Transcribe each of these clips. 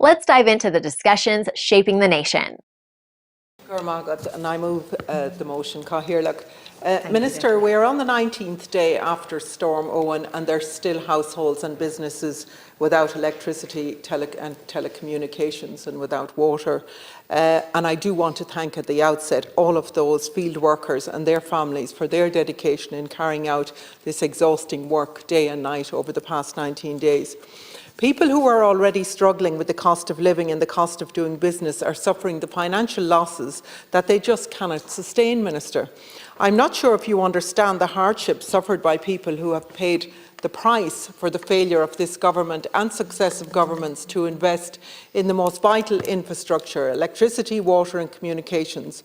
Let's dive into the discussions shaping the nation. And I move the motion. Minister, we are on the 19th day after Storm Éowyn and there's still households and businesses without electricity and telecommunications and without water. And I do want to thank at the outset all of those field workers and their families for their dedication in carrying out this exhausting work day and night over the past 19 days. People who are already struggling with the cost of living and the cost of doing business are suffering the financial losses that they just cannot sustain, Minister. I'm not sure if you understand the hardship suffered by people who have paid the price for the failure of this government and successive governments to invest in the most vital infrastructure, electricity, water and communications.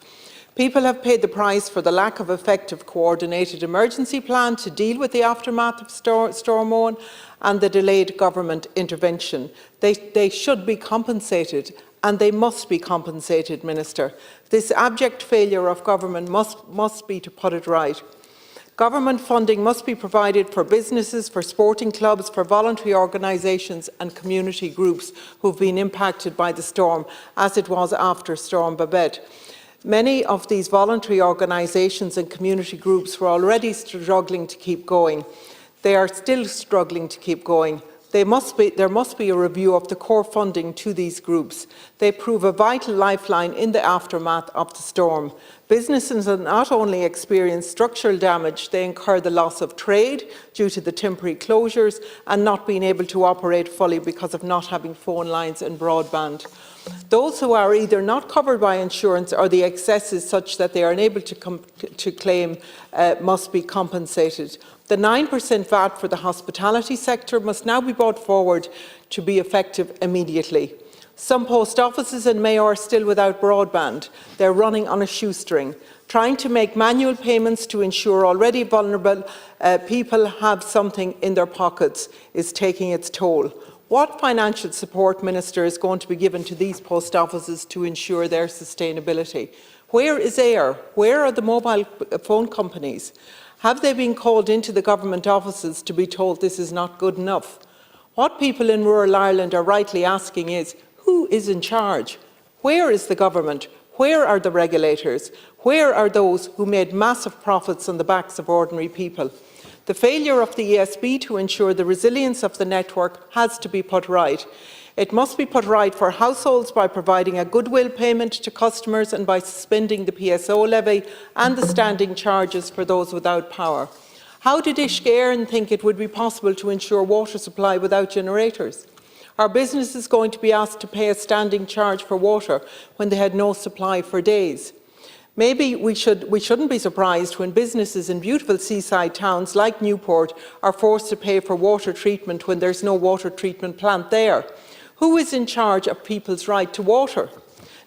People have paid the price for the lack of effective coordinated emergency plan to deal with the aftermath of Storm Éowyn and the delayed government intervention. They should be compensated, and they must be compensated, Minister. This abject failure of government must be to put it right. Government funding must be provided for businesses, for sporting clubs, for voluntary organisations and community groups who have been impacted by the storm, as it was after Storm Babette. Many of these voluntary organisations and community groups were already struggling to keep going. They are still struggling to keep going. There must be a review of the core funding to these groups. They prove a vital lifeline in the aftermath of the storm. Businesses not only experience structural damage, they incur the loss of trade due to the temporary closures and not being able to operate fully because of not having phone lines and broadband. Those who are either not covered by insurance or the excess is such that they are unable to claim must be compensated. The 9% VAT for the hospitality sector must now be brought forward to be effective immediately. Some post offices in Mayo are still without broadband. They're running on a shoestring. Trying to make manual payments to ensure already vulnerable people have something in their pockets is taking its toll. What financial support, Minister, is going to be given to these post offices to ensure their sustainability? Where is AIR? Where are the mobile phone companies? Have they been called into the government offices to be told this is not good enough? What people in rural Ireland are rightly asking is, who is in charge? Where is the government? Where are the regulators? Where are those who made massive profits on the backs of ordinary people? The failure of the ESB to ensure the resilience of the network has to be put right. It must be put right for households by providing a goodwill payment to customers and by suspending the PSO levy and the standing charges for those without power. How did Éowyn think it would be possible to ensure water supply without generators? Are businesses going to be asked to pay a standing charge for water when they had no supply for days? Maybe we shouldn't be surprised when businesses in beautiful seaside towns like Newport are forced to pay for water treatment when there's no water treatment plant there. Who is in charge of people's right to water?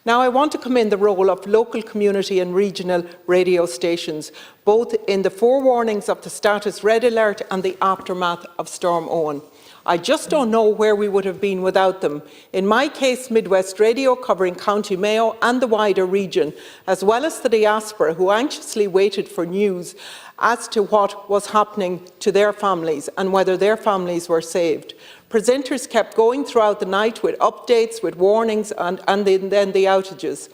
Now, I want to commend the role of local community and regional radio stations, both in the forewarnings of the status red alert and the aftermath of Storm Éowyn. I just don't know where we would have been without them. In my case, Midwest Radio, covering County Mayo and the wider region, as well as the diaspora who anxiously waited for news as to what was happening to their families and whether their families were saved. Presenters kept going throughout the night with updates, with warnings and then the outages.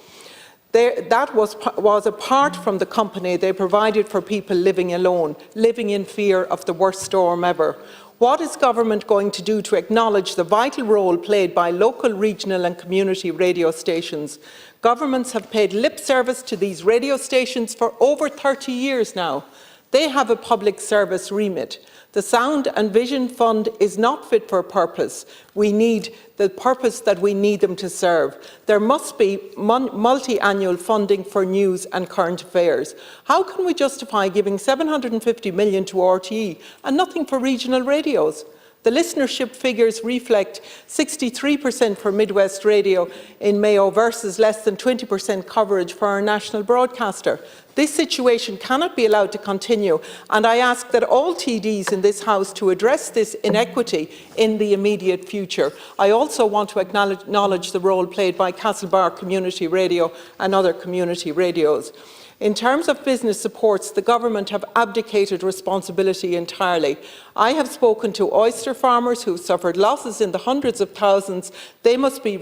That was apart from the company they provided for people living alone, living in fear of the worst storm ever. What is government going to do to acknowledge the vital role played by local, regional and community radio stations? Governments have paid lip service to these radio stations for over 30 years now. They have a public service remit. The Sound and Vision Fund is not fit for purpose. We need the purpose that we need them to serve. There must be multi-annual funding for news and current affairs. How can we justify giving 750 million to RTE and nothing for regional radios? The listenership figures reflect 63% for Midwest Radio in Mayo versus less than 20% coverage for our national broadcaster. This situation cannot be allowed to continue, and I ask that all TDs in this House to address this inequity in the immediate future. I also want to acknowledge the role played by Castlebar Community Radio and other community radios. In terms of business supports, the government have abdicated responsibility entirely. I have spoken to oyster farmers who suffered losses in the hundreds of thousands. They must be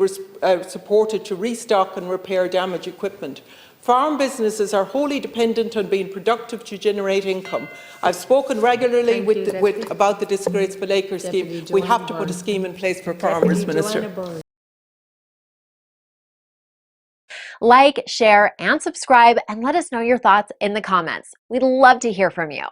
supported to restock and repair damaged equipment. Farm businesses are wholly dependent on being productive to generate income. I've spoken regularly about the disgraceful acre scheme. We have to put a scheme in place for farmers, Minister. Like, share, and subscribe, and let us know your thoughts in the comments. We'd love to hear from you.